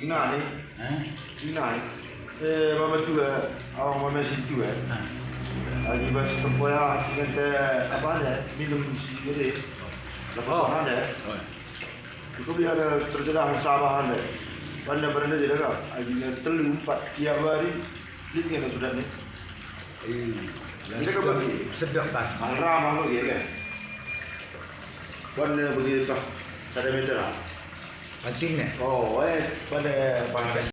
Ina ni. Ina ni. Mama tu awak mama situ lagi bas tempoyak kita apa ada minum sendiri. Lepas ada. Itu dia ada terjedah sabahan deh. Benda-benda dia dah. Ajinya telu 4 tiap hari. Ini kan sudah ni. Ini kan bagi sedap kan. Haram bagi kan. Benda begitu. Sada meter. Pancing ni. Oh, pada